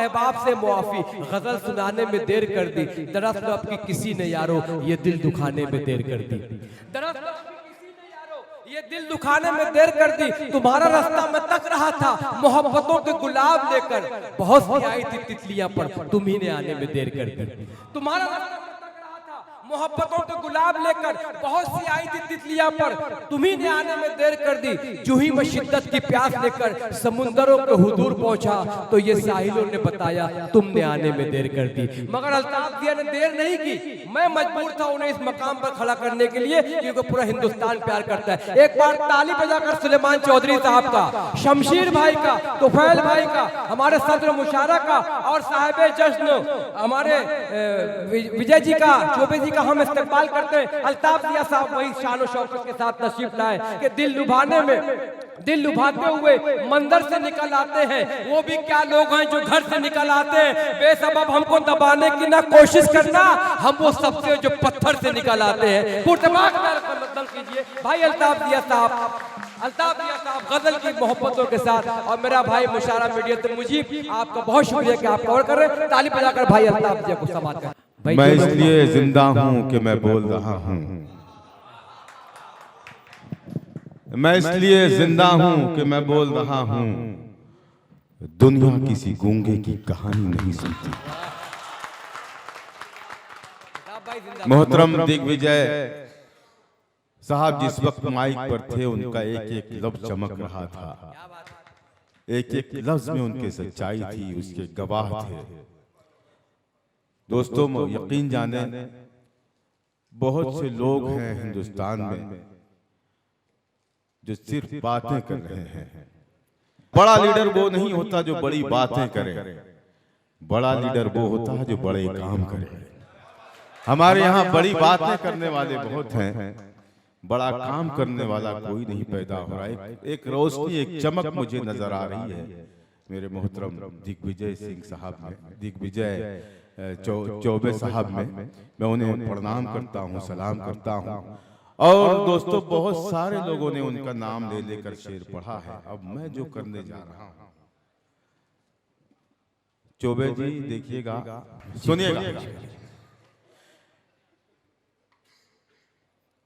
अहबाब से मुआफी, गजल सुनाने में देर कर दी, दरअसल अब की किसी ने यारो ये दिल दुखाने में देर कर दी। दरअसल ये दिल दुखाने में देर कर दी, तुम्हारा रास्ता मैं तक रहा था मोहब्बतों के गुलाब लेकर, बहुत सी आई थी तितलियां पर तुम ही ने आने में देर कर दी। तुम्हारा रास्ता मैं तक रहा था मोहब्बतों के गुलाब लेकर, बहुत सी आई थी तितलियां पर तुम ही ने आने में देर कर दी। जो ही मैं शिद्दत की प्यास लेकर समुंदरों के हुजूर पहुंचा, तो ये साहिलों ने बताया तुमने आने में देर कर दी। मगर अल्ताफ जिया ने देर नहीं की, मैं मजबूर था उन्हें इस मकाम पर खड़ा करने के लिए, क्योंकि पूरा हिंदुस्तान प्यार करता है। एक बार ताली बजाकर सुलेमान चौधरी साहब का, शमशीर भाई का, तुफैल भाई का, हमारे सदर मुशारा का और साहिब जश्न हमारे विजय जी का, चौबे जी का हम इस्तेमाल करते हैं। अल्ताफ जिया साहब वही शान और शौकत के साथ तशरीफ लाए कि दिल लुभाते हुए मंदिर से निकल आते हैं। वो भी क्या लोग हैं जो घर से निकल आते हैं, बेसबब हमको दबाने की ना कोशिश करना, हम वो सबसे जो पत्थर से निकल आते हैं। पुरतबाक मतलब कीजिए भाई अल्ताफ जिया साहब गजल की मोहब्बतों के साथ, और मेरा भाई मुशारा मीडिया मुजीब, आपका बहुत शुक्रिया कि आप कवर कर रहे हैं। ताली बजाकर भाई अल्ताफ जिया को समाप्त कर। मैं इसलिए जिंदा हूं कि मैं बोल रहा हूं, मैं इसलिए जिंदा हूं कि मैं बोल रहा हूं, दुनिया किसी गूंगे की कहानी नहीं सुनती। मोहतरम दिग्विजय साहब जिस वक्त माइक पर थे, उनका एक एक लफ्ज चमक रहा था, एक एक लफ्ज में उनकी सच्चाई थी, उसके गवाह थे। दोस्तों यकीन जाने बहुत से लोग हैं हिंदुस्तान में जो सिर्फ बातें कर रहे हैं। बड़ा लीडर वो नहीं होता जो बड़ी बातें करे, बड़ा लीडर वो होता है जो बड़े काम करे। हमारे यहाँ बड़ी बातें करने वाले बहुत हैं, बड़ा काम करने वाला कोई नहीं पैदा हो रहा। एक रोशनी, एक चमक मुझे नजर आ रही है मेरे मोहतरम दिग्विजय सिंह साहब में, दिग्विजय चौबे साहब में। मैं उन्हें प्रणाम करता हूँ, सलाम करता हूँ। और दोस्तों बहुत सारे लोगों ने उनका नाम ले लेकर शेर पढ़ा है। अब मैं जो करने जा रहा हूँ, चौबे जी देखिएगा, सुनिएगा।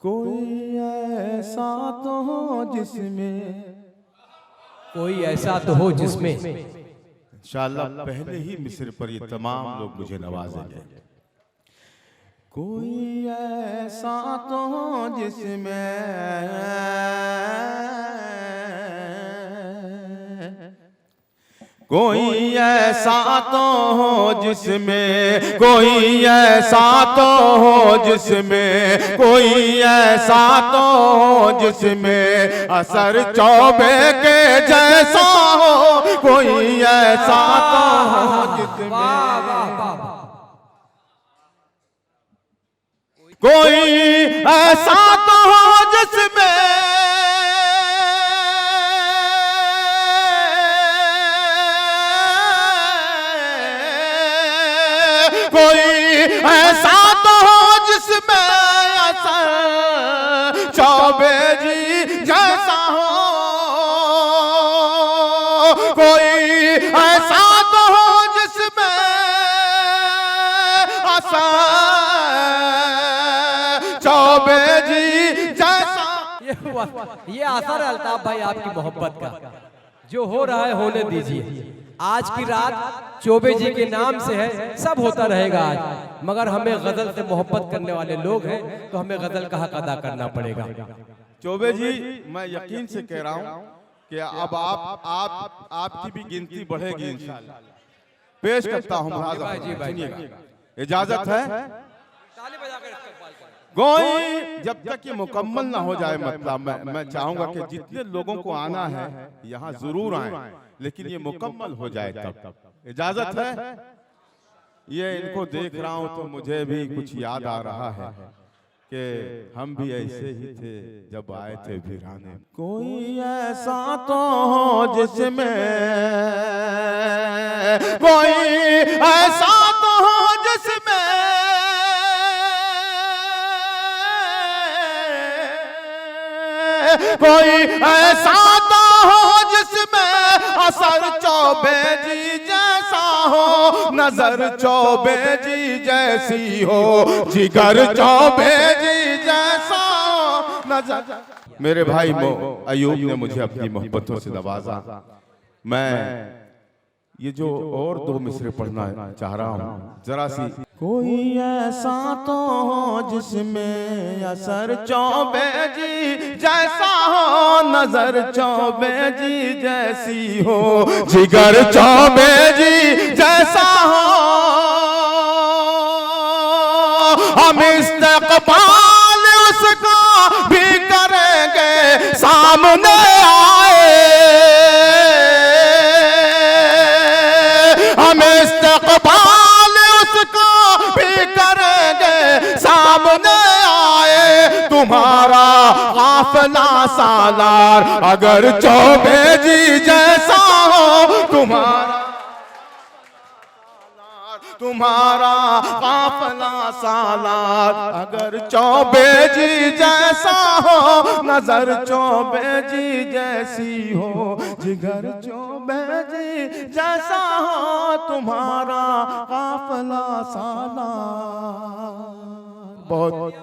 कोई ऐसा तो हो जिसमें, कोई ऐसा तो हो जिसमें, इंशाअल्लाह पहले ही मिस्र पर ये तमाम लोग मुझे नवाजेंगे। कोई ऐसा तो हो जिसमें, कोई ऐसा तो हो जिसमें, कोई ऐसा तो हो जिसमें, कोई ऐसा तो हो जिसमें असर चौबे के जैसा हो, कोई ऐसा तो हो जिसमें, कोई ऐसा तो हो जिसमें, कोई ऐसा तो हो जिसमें असर चौबे जी जैसा हो, कोई ऐसा तो हो जिसमें असर चौबे जी जैसा। ये असर है अल्ताफ भाई आपकी मोहब्बत का, जो हो रहा है होने दीजिए। आज की रात चौबे जी के नाम से है, सब होता रहेगा आज, मगर हमें गजल से मोहब्बत करने वाले लोग हैं तो हमें गजल का हक अदा करना पड़ेगा। चौबे जी मैं यकीन से कह रहा हूं कि अब आपकी भी गिनती बढ़ेगी इंशाअल्लाह। पेश करता हूं, इजाजत है? कोई जब तक ये मुकम्मल ना हो जाए, मतलब मैं चाहूंगा कि जितने लोगों को आना है यहाँ जरूर आए, लेकिन ये मुकम्मल हो जाए तब। इजाजत है? ये इनको देख रहा हूँ तो मुझे भी कुछ याद आ रहा है कि हम भी ऐसे ही थे जब आए थे वीराने। कोई ऐसा तो हो जिसमें, कोई ऐसा तो हो जिसमें, कोई ऐसा तो हो जिसमें असर चौबे जी जैसा हो, नजर चौबे जी जैसी हो, जिगर चौबे जी जैसा हो नजर। मेरे भाई अयूब ने मुझे अपनी मोहब्बतों से नवाजा। मैं ये जो और दो मिसरे पढ़ना चाह रहा हूँ, जरा सी। कोई ऐसा तो हो जिसमें असर चौबे जी जैसा हो, नजर चौबे जी जैसी हो, जिगर चौबे जी जैसा हो। हम इस्तक़बाल उसका भी करेंगे सामने आए, हम इस्तक़बाल उसका भी करेंगे सामने आए। तुम्हारा काफिला सालार अगर चौबे जी जैसा हो, तुम्हारा काफिला सालार अगर चौबे जी जैसा हो, नजर चौबे जी जैसी हो, जिगर चौबे जी जैसा हो, तुम्हारा काफिला सालार। बहुत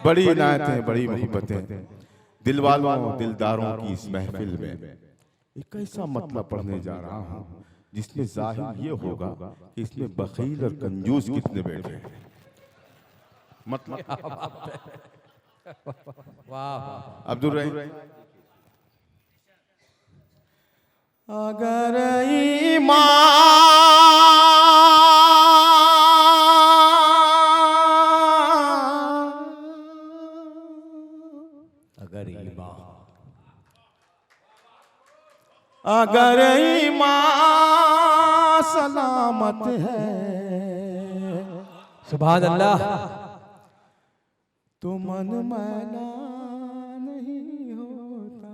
बड़ी इनायतें, बड़ी मोहब्बतें दिल वालों दिलदारों की इस महफिल में एक ऐसा मतलब पढ़ने जा रहा हूँ जिसमें जाहिर ये होगा कि इसमें बखील और कंजूस कितने बैठे हैं। मतलब वाह अब्दुल रहीम, अगर ईमान अगर ईमान सलामत है, सुभान अल्लाह, तो मन मैला नहीं होता।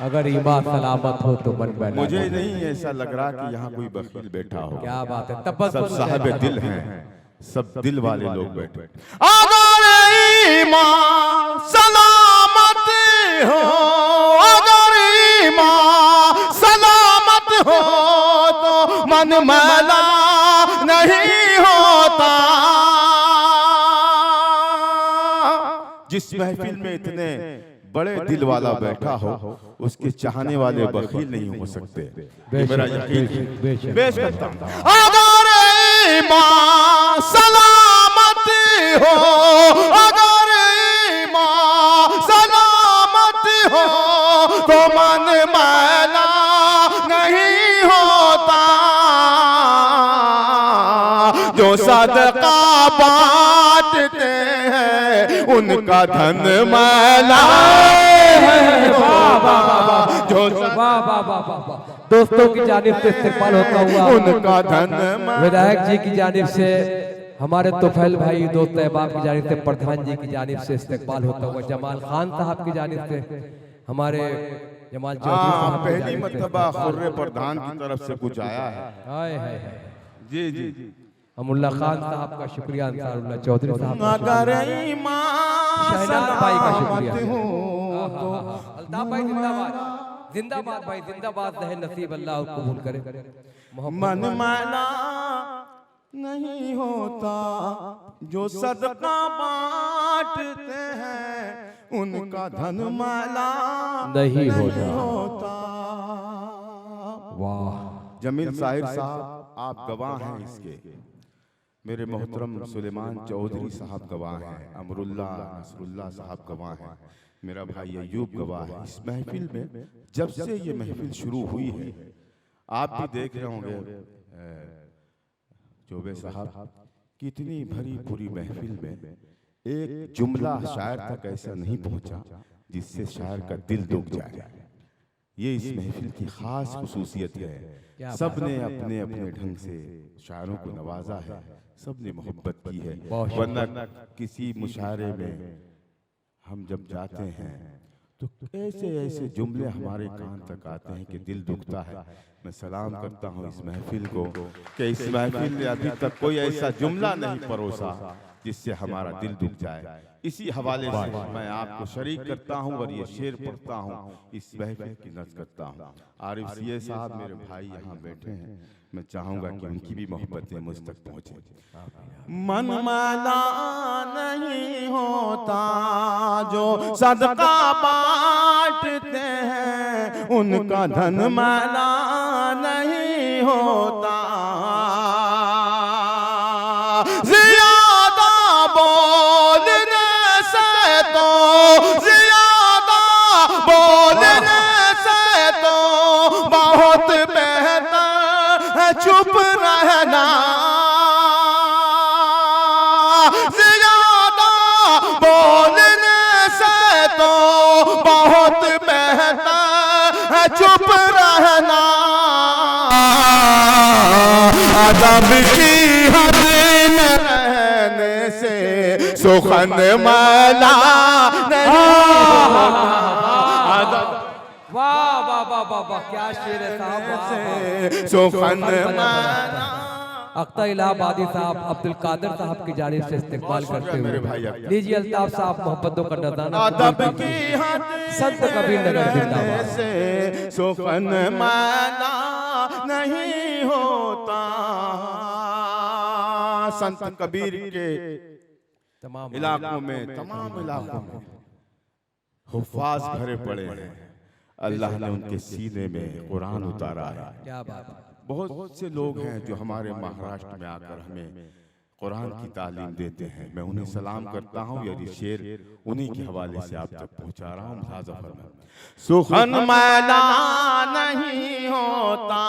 अगर ईमान सलामत हो तो मन मैला। मुझे नहीं ऐसा लग रहा कि यहाँ कोई बखील बैठा हो। क्या बात है, तपस्या सब साहब दिल हैं, सब दिल वाले लोग बैठे। अगर ईमान सलामत हो, अगर ईमान सलामत हो तो मन मैला नहीं होता। जिस महफिल में इतने बड़े दिल वाला बैठा हो, उसके चाहने वाले बखील नहीं हो सकते। मेरा यकीन पेश करता हूं। अगर ईमान सलामत हो, अगर ईमान सलामत हो तो मन मैला नहीं होता। जो सदका बांटते हैं उनका धन मैला है। जो दोस्तों की जानिब से इस्तेमाल होता हुआ उनका धन विधायक जी की जानिब से, हमारे तोफैल भाई दोस्त अहबाब की जानिब से, प्रधान जी की जानिब से इस्तेमाल होता हुआ, जमाल खान साहब की जानिब से, हमारे जमाल चौधरी साहब पहली मर्तबा खुर्रे प्रधान की तरफ से कुछ आया है। हाय हाय जी जी, अमुल्ला खान साहब का शुक्रिया, अंसारुल्लाह चौधरी साहब का अगर शहनाज भाई का शुक्रिया। अल्ताफ भाई जिंदाबाद, जिंदाबाद भाई जिंदाबाद, रहे नसीब अल्लाह कबूल करे। मन मैला नहीं होता, जो सदका बांटते हैं उनका धन मैला नहीं होता। वाह, जमील साहिर साहब आप गवाह हैं इसके, मेरे मोहतरम सुलेमान चौधरी साहब गवाह हैं, अमरुल्लाह नसरुल्लाह साहब गवाह हैं, मेरा भाई अयूब गवाह है। इस महफिल में जब से ये महफिल शुरू हुई है, आप भी देख रहे होंगे चौबे साहब, कितनी भरी पूरी महफिल में एक जुमला शायर तक ऐसा नहीं पहुंचा जिससे शायर का दिल दुख जाए। ये इस महफिल की खास खुसूसियत है। सब ने अपने अपने ढंग से शायरों को नवाजा है, सब ने मोहब्बत की है। वरना किसी मुशायरे में हम जब जाते हैं तो ऐसे ऐसे जुमले हमारे कान तक आते हैं कि दिल दुखता है। मैं सलाम करता हूँ इस महफिल को कि इस महफिल ने अभी तक कोई ऐसा जुमला नहीं परोसा जिससे हमारा दिल दुख जाए। इसी हवाले से मैं आपको शरीक करता हूँ और ये शेर पढ़ता हूँ, इस महफिल की नज़्म करता हूँ। आरिफ सीए साहब मेरे भाई यहाँ बैठे हैं, मैं चाहूँगा कि उनकी भी मोहब्बतें मुझ तक पहुँचे। मन माना नहीं होता जो सदका बांटते हैं, उनका धन माना नहीं होता। ज्यादा बोलने से तो, ज्यादा बोलने से तो बहुत बेहतर है चुप रहना। ज्यादा बोलने से तो बहुत बेहतर है चुप रहना। अदब की हद में रहने से सुखन मला नहीं होता। वाह वाह वाह वाह वाह, क्या शेर है साहब, सुखन मला। अख्तर इलाहाबादी साहब अब्दुल कादिर साहब की जानिब से इस्तेमाल करते मेरे हुए भाई लीजिए अल्ताफ साहब मोहब्बतों का नज़ारा। अदब की हद संत कबीर नगर जिंदाबाद। से सुखन माना नहीं होता। संत कबीर के तमाम इलाकों में, तमाम इलाकों में हुफ्फाज भरे पड़े हैं। अल्लाह ने उनके सीने में कुरान उतारा है। क्या बात है। बहुत से लोग हैं जो हमारे महाराष्ट्र में आकर हमें कुरान की तालीम देते हैं। मैं उन्हें सलाम करता हूँ। यदि शेर उन्हीं के हवाले से आप तक पहुँचा रहा हूँ। सुखन मैला नहीं होता।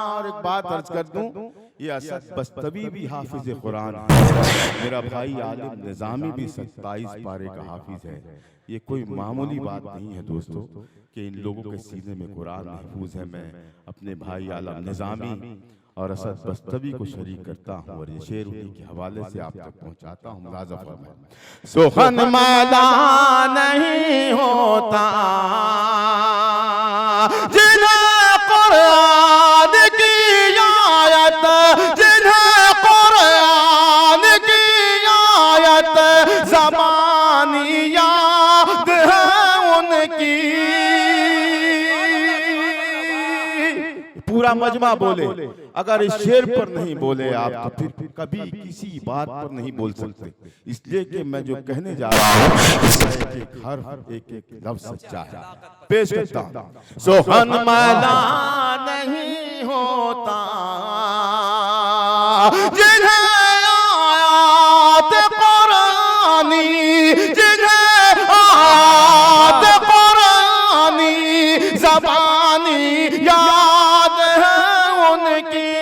और एक बात अर्ज कर दूं, ये असद बस्तवी भी हाफिज कुरान है। मेरा भाई आलिम निजामी भी 27 पारे का हाफिज है। ये कोई मामूली बात नहीं है दोस्तों कि इन लोगों के सीने में कुरान महफूज है। मैं अपने भाई आलम निजामी और असद बस्तवी को शरीक करता हूँ और ये शेर उन्हीं के हवाले से आप तक पहुँचाता हूँ। मुलाज़ा फरमाएं। सुखन मैला नहीं होता जिन्हें कुरान की आयत, जिन्हें कुरान की आयत ज़बानी याद है उनकी। पूरा मजमा बोले, अगर इस शेर पर नहीं बोले आप तो फिर कभी किसी बात पर नहीं बोल सकते। इसलिए कि मैं जो कहने जा रहा हूँ एक हर एक लफ्ज़ सच्चा है। पेश करता हूँ। सुखन मैला नहीं होता जिन्हें आयत कुरानी, जिन्हें आयत कुरानी ज़बानी याद है उनकी।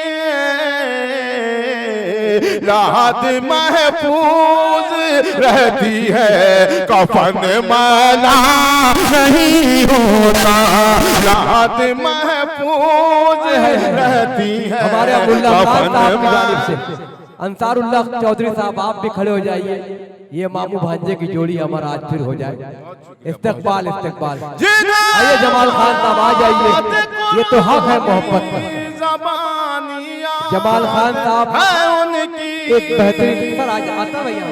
याद महफूज रहती है, कफन मैला नहीं होता। याद महफूज रहती है। हमारे अब्दुल्ला खान साहब की जानिब से अंसारुल्लाह चौधरी साहब आप भी खड़े हो जाइए। ये मामू भांजे की जोड़ी हमारा आज फिर हो जाए। इस्तकबाल इस्तकबाल। आइए जमाल खान साहब आ जाइए, ये तो हक है मोहब्बत का। जमाल खान साहब एक बेहतरीन सर आज आता भैया,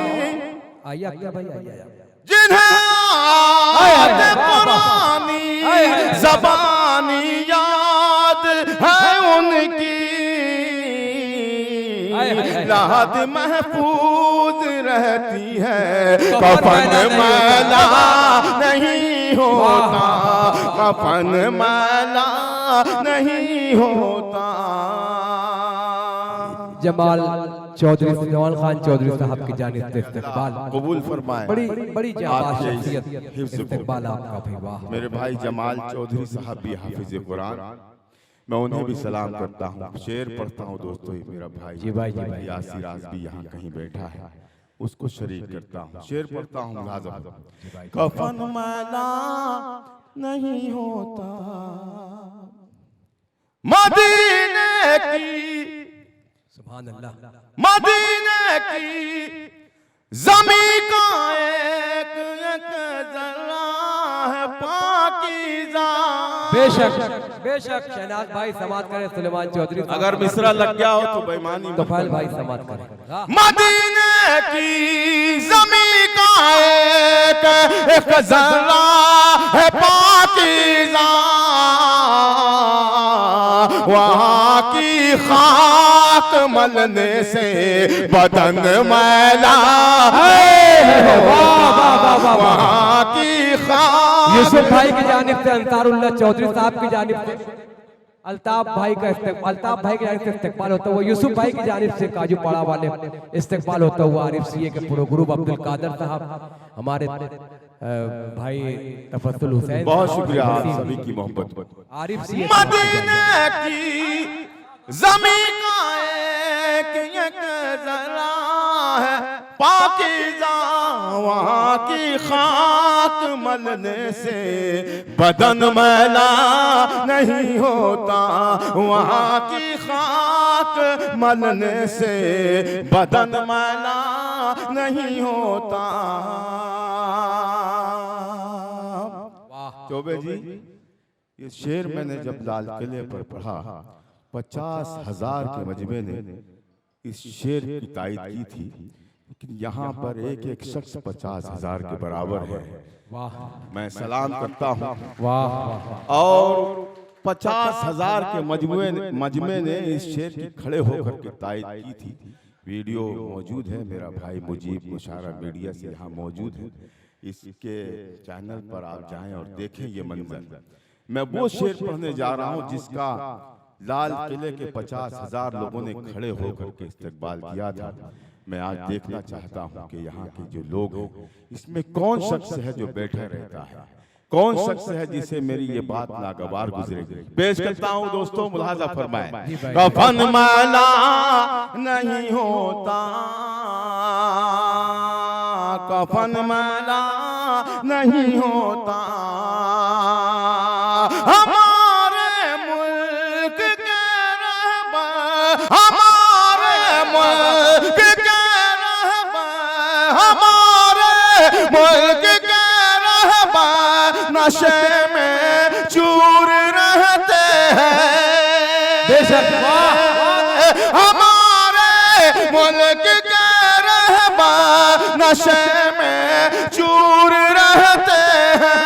आइए क्या भाई आइए। जिन्हें पुरानी ज़बानी याद है उनकी। याद महफूज रहती है, कफन मैला नहीं होता। कफन मैला नहीं होता। जमाल चौधरी, जमाल खान चौधरी साहब की जानिब से इस्तकबाल कबूल फरमाएं। बड़ी बड़ी जाबाज शख्सियत, इस्तकबाल आपका भाई। वाह मेरे भाई जमाल चौधरी साहब भी हाफिज कुरान, मैं उन्हें भी सलाम करता हूँ। शेर पढ़ता हूँ दोस्तों। मेरा भाई जी भाई, जी भाई। यासिर आज भी यहाँ कहीं बैठा है, उसको शरीक करता हूँ। शेर पढ़ता हूँ। कफन मैला नहीं होता मदीने की, सुभान अल्लाह। मदीने की ज़मीं का एक एक ज़र्रा है पाकीज़ा। बेशक बेशक शहनाज भाई समाज करें, सुलेमान चौधरी अगर मिसरा लग गया हो तो बेईमानी तो फैल भाई समाज करें। मदीने की ज़मीं का एक ज़र्रा है पाकीज़ा, वहाँ की खाक मलने से बदन मैला है, वहाँ की खाक। यूसुफ भाई की जानिब से अंसारुल्लाह चौधरी साहब की जानिब से अल्ताफ भाई का अल्ताफ भाई की जानिब से इस्तेकबाल होता हुआ, यूसुफ भाई की जानिब से काजू पाड़ा वाले इस्तेकबाल होता हुआ, आरिफ सीए के पूरे ग्रुप, अब्दुल कादर साहब, हमारे भाई तफस्सुल हुसैन, बहुत शुक्रिया आप सभी की मोहब्बत। आरिफ सीए मदीने की ज़मीं का एक ज़र्रा है पाकीज़ा, वहाँ की खाक मलने से बदन मैला नहीं होता, वहाँ की खाक मलने से बदन मैला नहीं होता। चौबे जी, ये शेर मैंने जब लाल किले पर पढ़ा, 50,000 के मजमे ने इस शेर की तायद की थी, लेकिन यहाँ पर एक एक शख्स 50,000 के बराबर है। मैं सलाम करता हूँ। वाह और 50,000 के मजमे ने इस शेर की खड़े होकर के तायद की थी। वीडियो मौजूद है, मेरा भाई मुजीब मुशारा मीडिया से यहाँ मौजूद है, इसके चैनल पर आप जाएं और देखें ये मंजर। मैं वो शेर पढ़ने जा रहा हूँ जिसका लाल किले के 50,000 लोगों ने खड़े होकर के इस्तकबाल किया था। मैं आज देखना चाहता हूँ कि यहाँ के जो लोग हैं, इसमें कौन शख्स है जो बैठा रहता है, कौन शख्स है जिसे मेरी ये बात नागवार गुजरेगी। पेश करता हूँ दोस्तों, मुलाजा फरमाएं। कफन मैला नहीं होता, कफन मैला नहीं होता, हमारे मुल्क के रहबर, हमारे मुल्क के रहबर, हमारे मुल्क के रहबर नशे में चूर रहते हैं। बेशक हमारे मुल्क के रहबर नशे में चूर रहते हैं।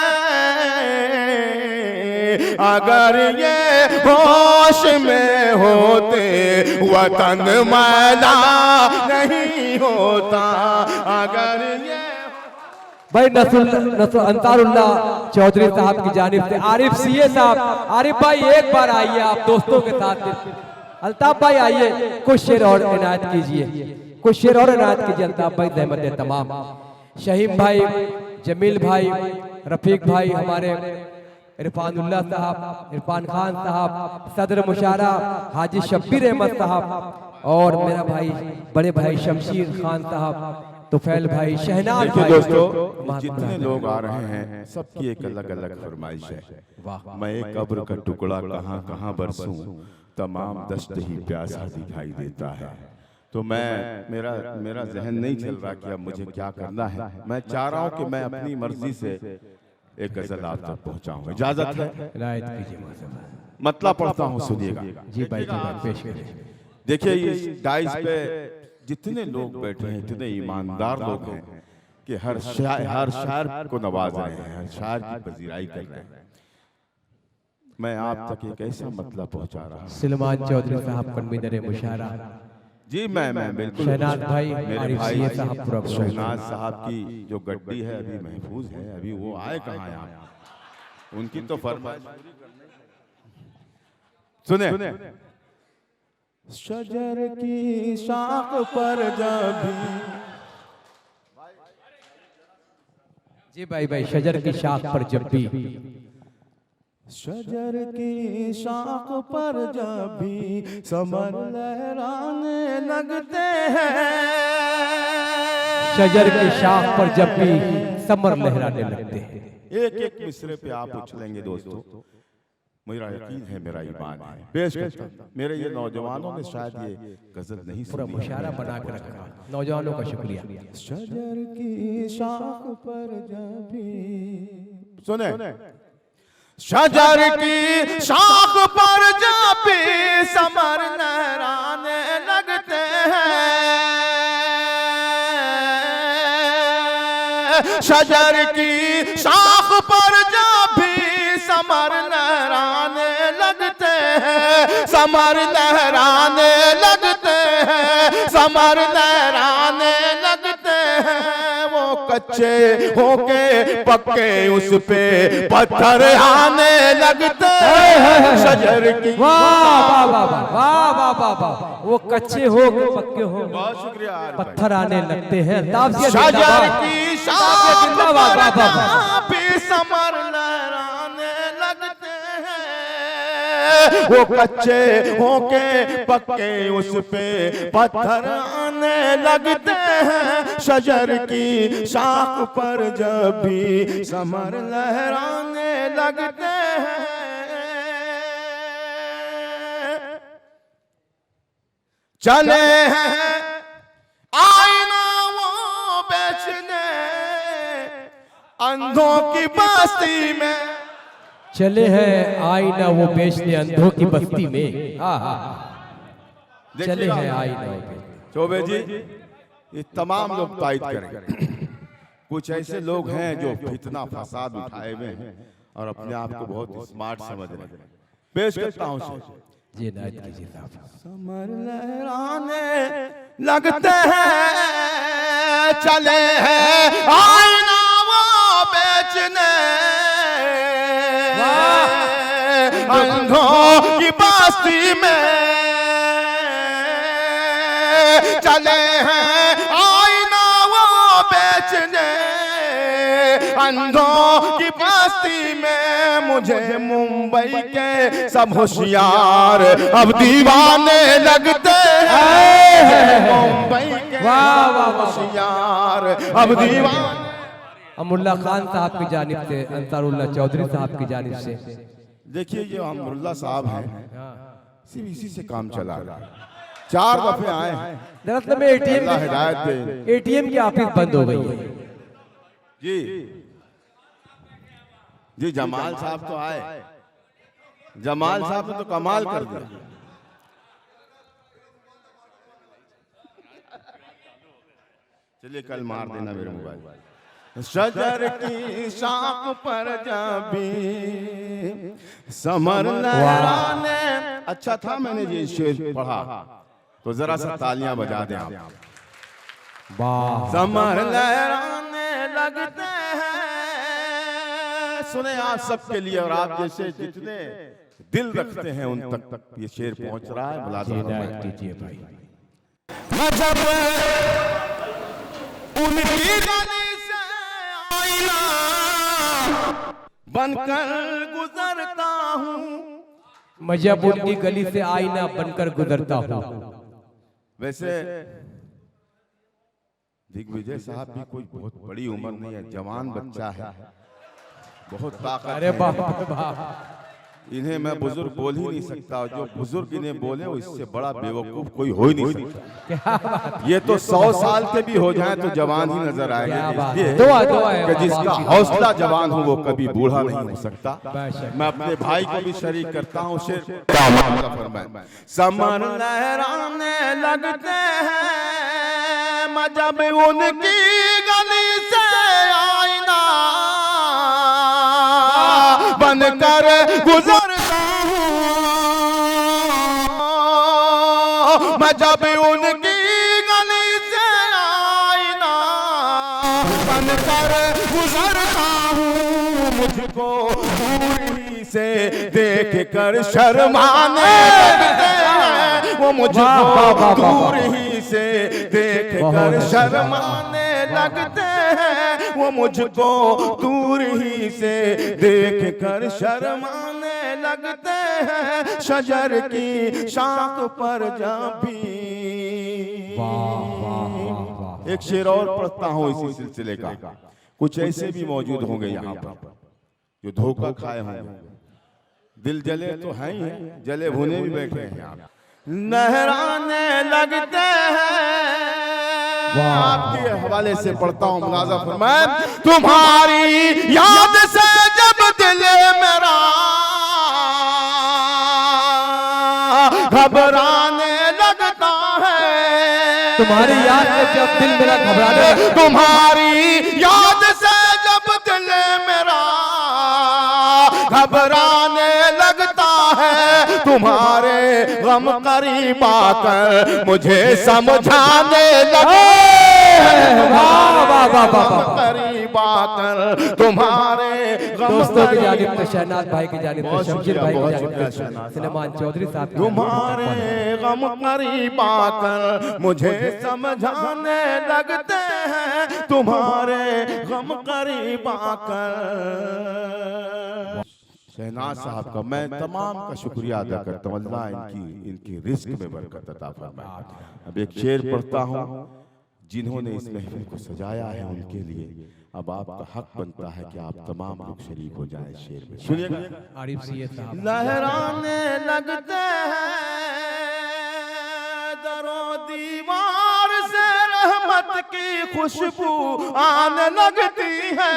अगर ये होश में होते वतन मैला नहीं होता, अगर ये भाई नस्ल अंसारुल्लाह चौधरी साहब की जानिब से आरिफ सीए साहब, आरिफ भाई एक बार आइए आप दोस्तों के साथ, अल्ताफ भाई आइए, कुछ शेर और इनायत कीजिए, कुछ शेर और इनायत कीजिए अल्ताफ भाई, रहमत तमाम। शहीम भाई, जमील भाई, रफीक भाई, हमारे इरफानुल्लाह साहब, इरफान खान साहब, सदर मुशारा हाजी शब्बीर अहमद साहब, और मेरा भाई बड़े भाई शमशीर खान साहब, तुफैल भाई, शहनाज भाई। दोस्तों, जितने लोग आ रहे हैं सबकी एक अलग अलग फरमाइश है। मैं एक कब्र का टुकड़ा कहाँ कहाँ बरसूं, तमाम दश्त ही प्यासा दिखाई देता है। तो मेरा जहन नहीं चल रहा कि अब मुझे क्या करना है। मैं चाह रहा हूँ कि मैं अपनी मर्जी से एक गजल आप तक पहुँचाऊँ, इजाजत है? मतलब पढ़ता हूँ, सुनिएगा। जी भाई, पेश करिए। देखिए, इस डाइस पे जितने लोग बैठे हैं, इतने ईमानदार लोग हैं कि हर शायर को नवाज रहे हैं, हर शायर की पजीराई कर रहे हैं। मैं आप तक एक ऐसा मतलब पहुंचा रहा हूं। सुलेमान चौधरी साहब कन्वीनर मुशारा जी, मैं बिल्कुल। शहनाज भाई, मेरे भाई साहब, शहनाज साहब की जो गड्डी है अभी महफूज है, अभी वो आए कहाँ यहाँ, उनकी तो फरमाइश सुने। शजर की शाख पर जब जी भाई, शजर की शाख पर जब भी, शजर की शाख पर जब भी समर लहराने लगते हैं, शजर की शाख पर जब भी समर लहराने लगते हैं। एक एक मिसरे पे आप उछलेंगे दोस्तों, मेरा यकीन है, मेरा ईमान है। पेश करता मेरे ये नौजवानों ने शायद ये गजल नहीं पूरा मुशारा बना के रखा, नौजवानों का शुक्रिया। शजर की शाख पर जब भी सुने, शजर की शाख पर जब भी समर लहराने लगते हैं, शजर की शाख पर जब भी समर लहराने लगते हैं, समर लहराने लगते हैं, समर लहराने लगते हैं। वो कच्चे होके पक्के उस पे पत्थर आने लगते हैं। शजर की वाह वाह वाह वाह वाह वाह वाह, वो कच्चे हो के पक्के हो, बहुत शुक्रिया, पत्थर आने लगते हैं। शजर की शाख पर भी समर लहराने लगते हैं, वो कच्चे होके पक्के उस पे पत्थर आने लगते हैं। शजर की शाख पर जब भी समर लहराने लगते हैं, चले हैं आईना वो बेचने अंधों की बस्ती में, चले हैं आईना वो बेचने अंधों की बस्ती में। हाँ हाँ, चले हैं आईना वो बेचने। चौबे जी, ये तमाम लोग तायद करें। कुछ ऐसे लोग हैं जो फितना फसाद उठाए हुए हैं और अपने आप को बहुत स्मार्ट समझ रहे हैं। पेश करता हूं जी, नायत कीजिए साहब। समर लहराने लगते हैं, चले हैं आईना वो बेचने अंधों की बस्ती में, चले हैं आईना वो बेचने अंधों की बस्ती में। मुझे मुंबई के सब होशियार अब दीवाने लगते हैं, मुंबई के होशियार अब दीवाने। अमुल्ला खान साहब की जानिब से, अंसारुल्लाह चौधरी साहब की जानिब से। देखिए, जो अमरुल्ला साहब हैं सिर्फ इसी से काम चला रहा है। 4 दफे आए हैं। दरअसल में एटीएम की ऑफिस बंद हो गई है। जी जी, जमाल साहब तो आए, जमाल साहब ने तो कमाल कर दिया। चलिए कल मार देना मेरे मोबाइल। शजर की शाख पर जब भी समर लहराने, अच्छा था मैंने ये शेर पढ़ा तो जरा सा तालियां बजा दें आप। वाह, समर लहराने लगते हैं। सुने आप सबके लिए और आप जैसे जितने दिल रखते हैं उन तक ये शेर पहुंच रहा है। मुलाज़िम कीजिए भाई। जब उनकी गली से आईना बनकर गुजरता हूँ, मैं जब उनकी गली से आईना बनकर गुजरता हूँ। वैसे दिग्विजय साहब भी कोई बहुत बड़ी उम्र नहीं है, जवान बच्चा है, बहुत ताकत। अरे बाप रे बाप, इन्हें मैं बुजुर्ग बोल ही नहीं सकता। जो बुजुर्ग इन्हें बोले वो इससे बड़ा बेवकूफ कोई हो ही नहीं सकता। ये तो 100 साल के भी हो जाएं तो जवान ही नजर आएंगे। कि जिसका हौसला जवान हो वो कभी बूढ़ा नहीं हो सकता। मैं अपने भाई को भी शरीक करता हूँ। शेर समर लहराने लगते हैं, जब उनकी गली से आईना बनकर गुजरता हूँ, मैं जब उनकी गली से आईना बनकर गुजरता हूँ, मुझको दूर ही से देख कर शर्माने लगते हैं। वो मुझको दूर ही से देख कर शर्माने लगते हैं। वो मुझको दूर ही से देख कर शर्माने लगते हैं। शजर की शाख पर जब भी। एक शेर और पढ़ता हूँ इसी सिलसिले का। कुछ ऐसे भी मौजूद होंगे यहाँ पर जो धोखा खाए होंगे, दिल जले तो है ही है, जले भुने भी बैठे हैं यहाँ। नहराने लगते हैं। आपके हवाले से पढ़ता हूँ। मुनाज़ा फरमाए, तुम्हारी याद से दिल मेरा घबराने लगता है। तुम्हारी याद से जब दिल मेरा घबराने लगता है, तुम्हारी याद से जब दिल मेरा घबराने लगता है, तुम्हारे गम करीब आकर मुझे समझाने लगे। करीब आकर तुम्हारे दोस्तों की जानिब से, शहनाज भाई की जानिब से, शमशीर भाई की जानिब से, सलेमान चौधरी साहब की तुम्हारे गम करीब आकर मुझे समझाने लगते हैं, तुम्हारे गम करीब आकर। शहनाज साहब का मैं तमाम का शुक्रिया अदा करता हूँ। अल्लाह इनकी रिस्क में बरकत अता फरमाए। अब एक शेर पढ़ता हूँ, जिन्होंने इस महफिल को सजाया है उनके लिए अब आपका हक बनता है कि आप तमाम लोग शरीक हो जाएं शेर में। सुनिएगा। आरिफ सीए साहब। लहराने लगते हैं दरो दीवार से रहमत की खुशबू आने लगती है।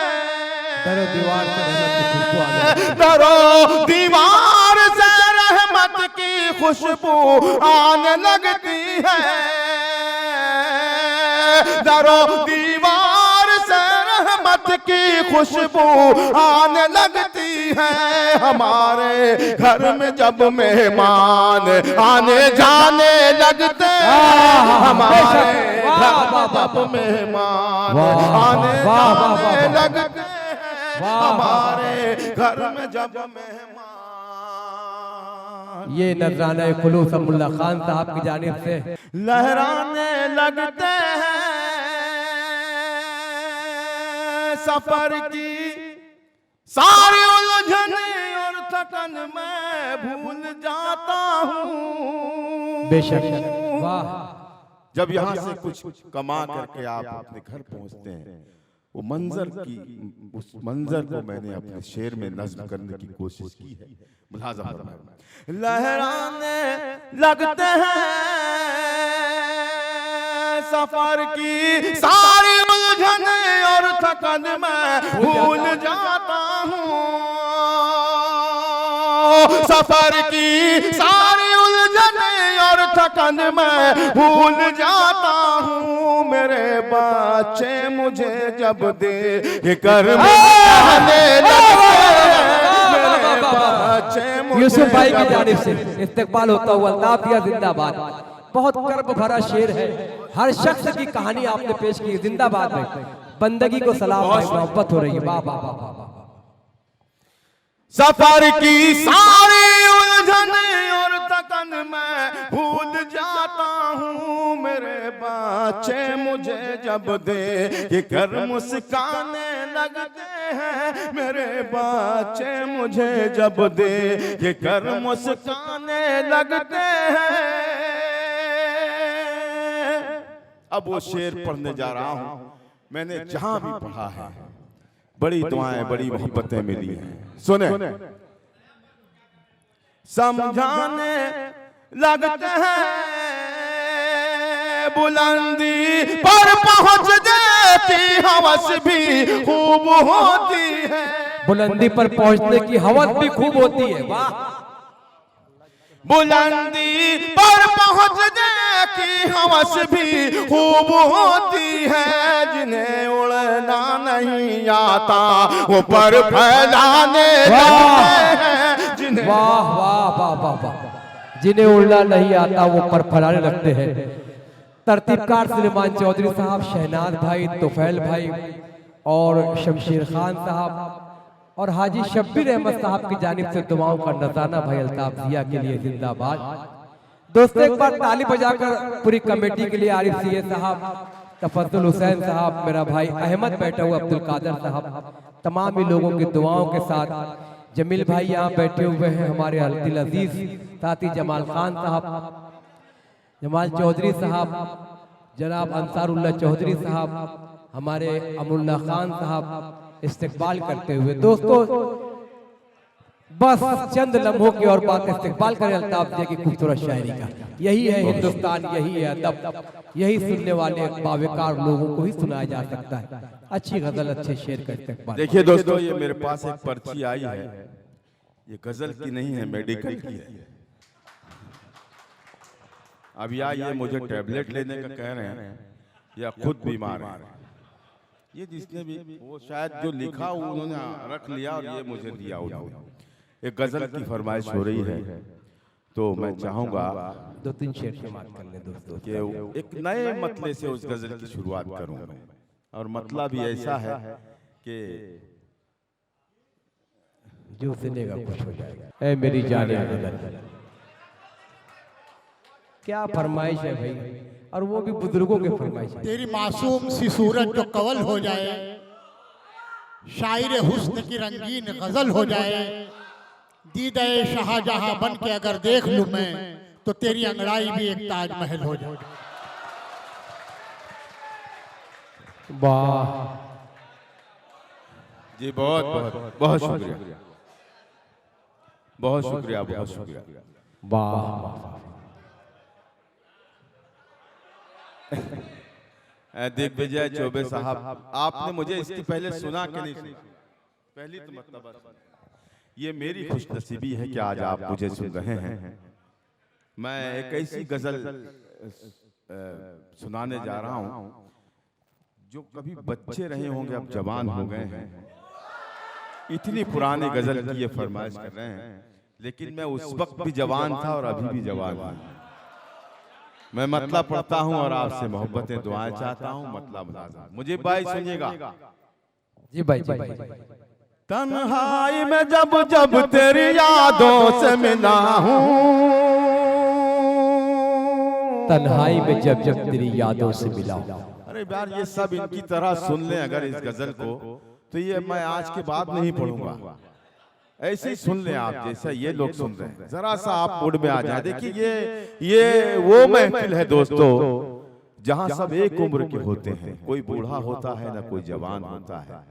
दरो दीवार से रहमत की खुशबू आने लगती है। दरो दीवार से रहमत की खुशबू आने लगती है। दरो दीवार से रहमत की खुशबू आने लगती है। हमारे घर में जब मेहमान आने जाने लगते हैं, हमारे घर में जब मेहमान आने जाने लगते हैं, हमारे घर में जब मेहमान। ये नजराना खुलूस अब्दुल्ला खान साहब की जानिब से लहराने लगते हैं सफर की सारी उलझन और थकन मैं भूल जाता हूँ। बेशक। वाह। जब यहाँ से कुछ कमा करके आप अपने घर पहुँचते हैं, वो उस मंजर को मैंने अपने शेर में नज्म करने की कोशिश की है। मुलाज़ा फरमाएं। लहराने लगते हैं सफर की सारी उलझन और थकन मैं भूल जाता हूँ। सफर की सारी उलझन और थकन मैं भूल जाता हूँ। मेरे बच्चे मुझे जब दे कर यूसुफ भाई की जानिब से इस्तकबाल होता हुआ अल्ताफिया जिंदाबाद। बहुत कर्ब भरा शेर है, हर शख्स की कहानी आपने पेश की। जिंदाबाद भाई, बंदगी को सलाम, मोहब्बत हो रही है। वाह वाह वाह। सफर की सारी उलझन और थकन मैं भूल जाता हूँ। मेरे बच्चे मुझे जब दे कर मुस्काने लगते हैं, मेरे बच्चे मुझे जब दे कर मुस्काने लगते हैं। अब वो शेर पढ़ने जा रहा हूँ। मैंने जहां भी पढ़ा है बड़ी दुआएं बड़ी मोहब्बतें मिली हैं। सुने। समझाने लगते हैं बुलंदी पर पहुंच जाती हवस भी खूब होती है। बुलंदी पर पहुंचने की हवस भी खूब होती है। वाह। बुलंदी पर पहुंचने की हवस भी खूब होती है। जिन्हें उड़ना नहीं आता वो पर फैलाने लगते हैं। जिन्हें वाह वाह वाह वाह वाह। जिन्हें उड़ना नहीं आता वो पर फैलाने लगते हैं। तरतीबकार सलेमान चौधरी साहब, शहनाज भाई, तुफैल भाई और शमशीर खान साहब और हाजी शब्बीर अहमद साहब की जानिब से दुआओं का नजराना भाई अल्ताफ जिया के लिए जिंदाबाद। दोस्तों एक बार ताली बजाकर पूरी कमेटी के लिए आरिफ सीए साहब, तफद्दुल हुसैन साहब, मेरा भाई अहमद बैठा हुआ, अब्दुल कादर साहब, तमाम ही लोगों की दुआओं के साथ जमील भाई यहाँ बैठे हुए हैं, हमारे दिल अजीज साथी जमाल खान साहब, जमाल चौधरी साहब, जनाब अंसारुल्लाह चौधरी साहब, हमारे अमुल्ला खान साहब इस्तकबाल करते हुए। दोस्तों बस चंद लम्हों की और बात इस्तेमाल करें अल्ताफ जी की खूबसूरत शायरी का। यही है हिंदुस्तान, यही है अदब, यही सुनने वाले बावकार लोगों को ही सुनाया जा सकता है। अच्छी गजल, अच्छे शेर का इस्तेमाल। देखिए दोस्तों, ये मेरे पास एक पर्ची आई है, ये गजल की नहीं है, मेडिकल की है। अब या ये मुझे टैबलेट लेने का कह रहे हैं या खुद बीमार है। ये जिसने भी वो शायद जो लिखा उन्होंने रख लिया और ये मुझे दिया उन्होंने। एक गजल की फरमाइश हो रही है, तो मैं चाहूंगा 2-3 शेर समाप्त कर ले दोस्तों कि एक नए मतले से उस गजल की शुरुआत करूं। और मतलब भी ऐसा है कि जो सुनेगा खुश हो जाएगा। ऐ मेरी जाने गजल, क्या फरमाइश है भाई, और वो भी बुजुर्गों के फरमाइश है। तेरी मासूम सी सूरत जो कवल हो जाए, शायर हुस्न की रंगीन गजल हो जाए, दीदे शाहजहां बन के अगर देख लूं मैं, तो तेरी अंगड़ाई भी एक ताजमहल हो जाए। वाह जी, बहुत बहुत बहुत शुक्रिया, बहुत शुक्रिया, बहुत शुक्रिया। वाह दिग्विजय चौबे साहब, आपने मुझे इसके पहले सुना कि नहीं सुना? पहली तो मतलब ये मेरी खुशनसीबी है कि आज आप मुझे सुन रहे हैं। मैं एक ऐसी गजल सुनाने जा रहा हूं जो कभी बच्चे रहे होंगे, अब जवान हो गए हैं। इतनी पुरानी गजल की ये फरमाइश कर रहे हैं, लेकिन मैं उस वक्त भी जवान था और अभी भी जवान हूं। मैं मतलब पढ़ता हूं और आपसे मोहब्बतें दुआएं चाहता हूं। मतलब मुझे भाई सुनिएगा जी भाई, जी भाई। तन्हाई में जब जब तेरी यादों से मिला हूं, तन्हाई में जब जब तेरी यादों से मिला हूं। अरे यार, ये सब इनकी तरह सुन लें अगर इस गजल को, तो ये मैं आज के बाद नहीं पढ़ूंगा। ऐसे ही सुन लें आप, जैसा ये लोग सुन रहे हैं। जरा सा आप मूड में आ जाए। देखिए, ये वो महफिल है दोस्तों जहां सब एक उम्र के होते हैं। कोई बूढ़ा होता है, ना कोई जवान होता है,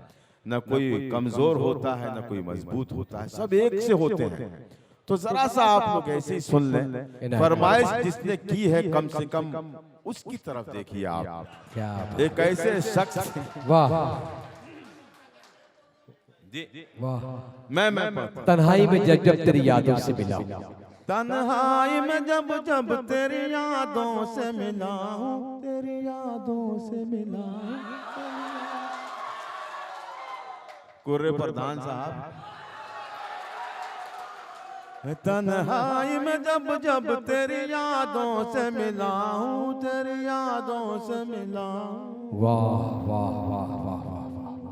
न कोई कमजोर होता है, न कोई मजबूत होता है, सब एक से होते हैं। तो जरा सा आप लोग ऐसे ही सुन लें। फरमाइश जिसने की है कम से कम उसकी तरफ देखिए आप। क्या एक ऐसे शख्स, वाह वाह, मैं तन्हाई में जब जब तेरी यादों से मिला हूं, तन्हाई में जब जब तेरी यादों से मिला हूं, तेरी यादों से मिला हूं। कुर्रे प्रधान साहब, तन्हाई में जब जब तेरी यादों से मिला हूं, तेरी यादों से मिला हूं। वाह वाह वाह वाह वाह।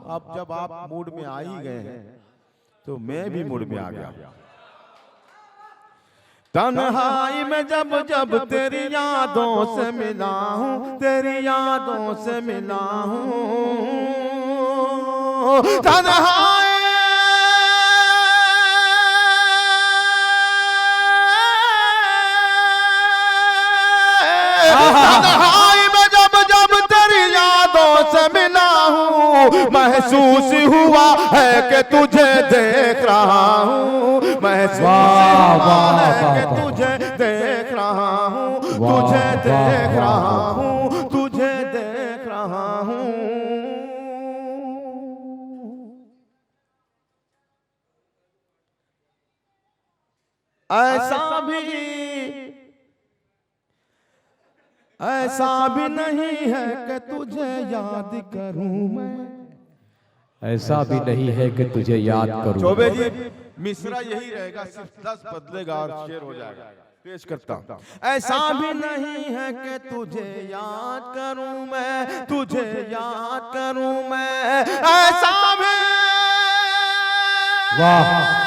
अब जब आप मूड में आ ही गए हैं, तो मैं भी मूड में आ गया। तन्हाई में जब जब तेरी यादों से मिला हूं, तेरी यादों से मिला हूं। तन्हाई में जब जब तेरी यादों से मिला हूँ, महसूस हुआ है कि तुझे देख रहा हूँ, महसूस हुआ है कि तुझे देख रहा हूँ, तुझे देख रहा हूँ, तुझे देख रहा हूँ। ऐसा भी नहीं है कि तुझे याद करूं मैं, ऐसा भी नहीं है कि तुझे याद करूं। चौबे जी, मिसरा यही रहेगा, सिर्फ 10 बदलेगा और शेर हो जाएगा। पेश करता हूं। ऐसा भी नहीं है कि तुझे याद करूं मैं, तुझे याद करूं मैं, ऐसा भी वाह,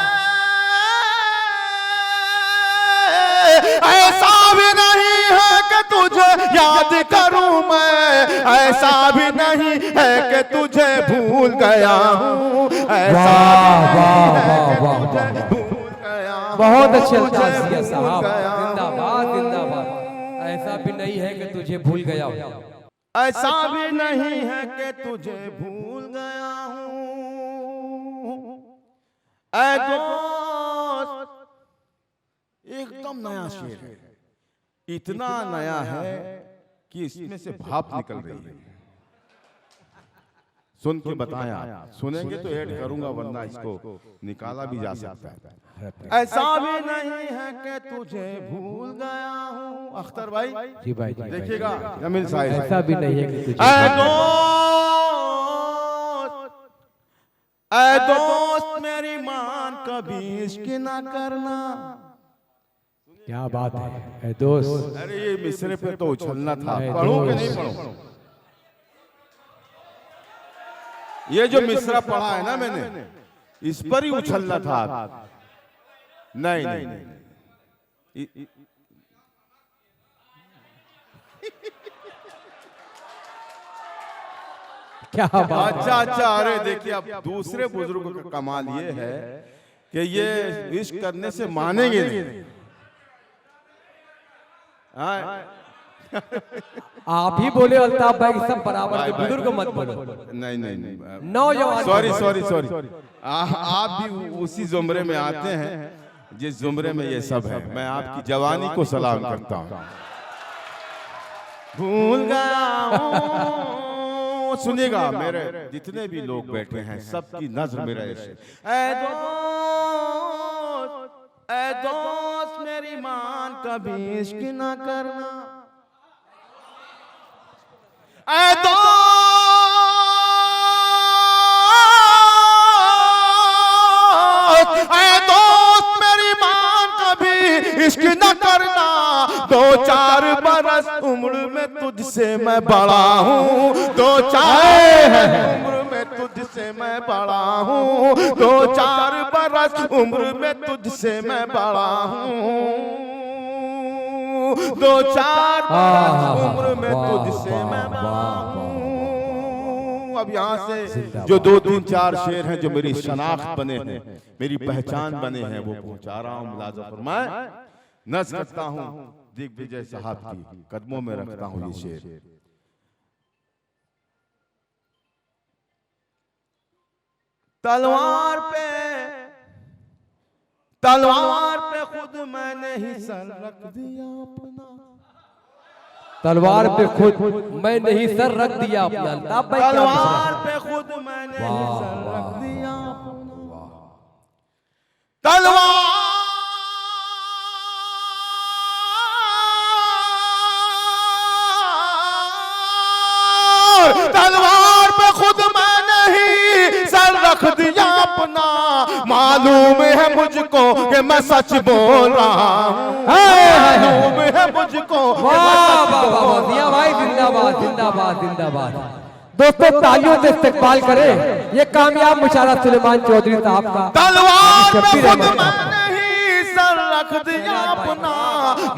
ऐसा भी नहीं है कि तुझे याद करूं मैं, ऐसा भी नहीं है कि तुझे भूल गया हूँ, ऐसा भी नहीं है कि तुझे भूल गया हूँ। बहुत अच्छे अंदाज दिया साहब, जिंदाबाद जिंदाबाद। ऐसा भी नहीं है कि तुझे भूल गया हूँ, ऐसा भी नहीं है कि तुझे भूल गया हूँ। ऐ एकदम नया शेर है, इतना नया है कि इसमें से भाप निकल रही है। सुन के बताएं आप, सुनेंगे तो ऐड करूंगा वरना इसको निकाला भी जा सकता है। ऐसा भी नहीं है कि तुझे भूल गया हूँ। अख्तर भाई जी भाई देखिएगा, जमील साहिब, ऐसा भी नहीं है कि तुझे ऐ दोस्त मेरी मान कभी इश्क ना करना। क्या बात है दोस्त। अरे ये मिसरे पे तो उछलना था, ऐ पढ़ूं कि दोस्त। नहीं पढ़ूं? ये जो मिसरा पढ़ा है ना मैंने, इस पर ही उछलना था। नहीं नहीं, नहीं। क्या बात। अच्छा, अरे देखिए, अब दूसरे बुजुर्गों का कमाल ये है कि ये इश्क करने से मानेंगे नहीं। आप ही बोले अल्ताफ भाई कि सब बराबर के, बुजुर्ग मत बोलो। नहीं, नौजवान सॉरी, आप भी उसी जुमरे में आते हैं जिस जुमरे में ये सब है। मैं आपकी जवानी को सलाम करता हूँ। भूल गया हूँ। सुनिएगा, मेरे जितने भी लोग बैठे हैं सबकी नजर में रहे। ऐ दोस्त मेरी मान कभी इश्क ना करना। ऐ दोस्त मेरी मान कभी इश्क न करना। 2-4 बरस उम्र में तुझसे मैं बड़ा हूँ। 2-4 उम्र में तुझसे मैं बड़ा हूँ। 2-4 बरस उम्र में तुझसे मैं बड़ा हूँ। 2-4 बरस उम्र में तुझसे मैं बड़ा हूँ। अब यहाँ से जो 2-3-4 शेर हैं जो मेरी शनाख्त बने हैं, मेरी पहचान बने हैं, वो पहुंचा रहा हूँ। मुलाज़ा फरमाए, नज़ करता हूँ दिग्विजय साहब की कदमों में रखता हूँ ये शेर। तलवार पे खुद मैंने ही सर रख दिया अपना। तलवार पे खुद मैंने ही सर रख दिया अपना। अल्ताफ भाई क्या तलवार पे खुद मैंने ही सर रख दिया अपना। तलवार पे खुद मैंने ही सर रख दिया अपना। मालूम है मुझको कि मैं सच बोल रहा हूँ। मालूम है मुझको कि मैं सच बोल रहा हूँ। दिया भाई, जिंदाबाद जिंदाबाद जिंदाबाद। दोस्तों तालियों से इस्तकबाल करें ये कामयाब मुशारा सुलेमान चौधरी साहब का। तलवार पे खुद मैंने ही सर रख दिया अपना।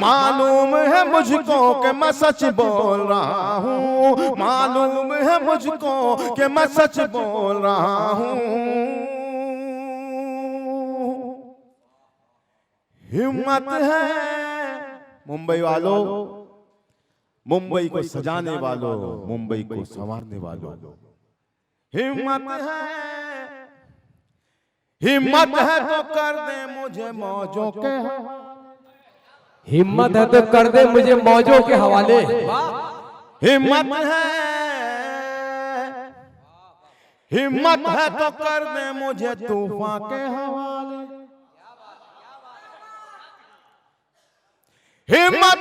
मालूम है मुझको कि मैं सच बोल रहा हूँ। मालूम है मुझको कि मैं सच बोल रहा हूँ। हिम्मत है मुंबई वालों, मुंबई को सजाने वालों, मुंबई को संवारने वालों। हिम्मत है तो कर दे मुझे मौजों के हवाले। हिम्मत है तो कर दे मुझे मौजों के हवाले। हिम्मत है तो कर दे मुझे तूफान के हवाले। हिम्मत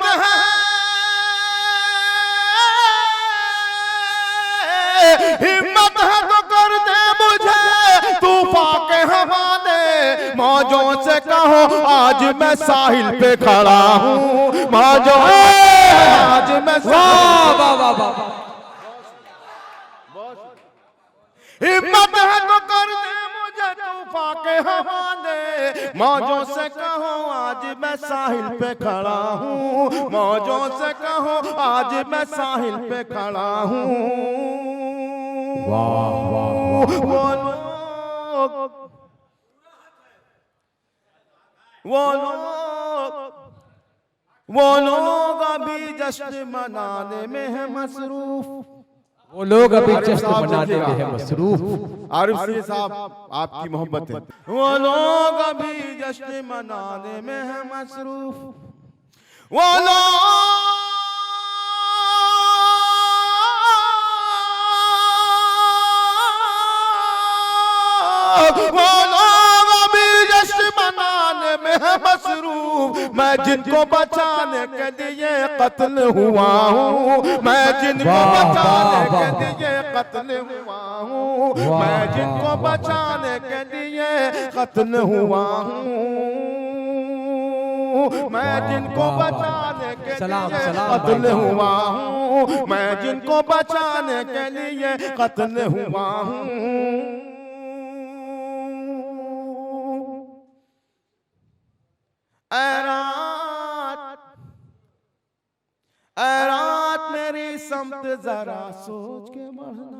है तो कर दे मुझे तूफान के हवाले। मौजों से कहो आज मैं साहिल पे खड़ा हूँ। मौजों आज मैं हिम्मत है तो कर दे मुझे तूफान के हवाले। मौजों से कहो आज मैं साहिल पे खड़ा हूँ। मौजों से कहो आज मैं साहिल पे खड़ा हूँ। वो लोग अभी जश्न मनाने में है मसरूफ। वो लोग अभी जश्न मनाने में है मसरूफ। आरिफ सिंह साहब आपकी मोहब्बत है। वो लोग अभी जश्न मनाने में है मसरूफ, वो लोग अभी जश्न मनाने में है मसरूफ। मैं जिनको बचाने के लिए कत्ल हुआ हूँ, मैं जिनको बचाने के लिए कत्ल हुआ हूँ, मैं जिनको बचाने के लिए कत्ल हुआ हूँ, मैं जिनको बचाने के लिए कत्ल हुआ हूँ, मैं जिनको बचाने के लिए कत्ल हुआ हूँ। ऐ रात मेरी समत जरा सोच के बढ़ना,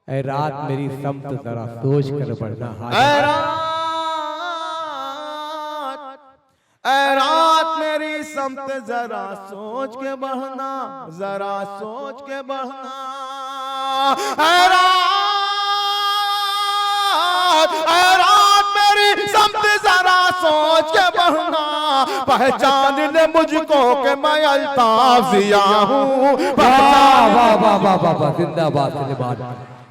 ऐ रात मेरी समत जरा सोच कर बढ़ना। ऐ रात मेरी समत जरा सोच के बढ़ना, जरा सोच के बढ़ना। ऐ रात मेरी समत जरा सोच के बढ़ना, पहचान ले मुझको कि मैं अल्ताफ जिया हूँ। वाह वाह वाह वाह वाह, जिंदाबाद जिंदाबाद।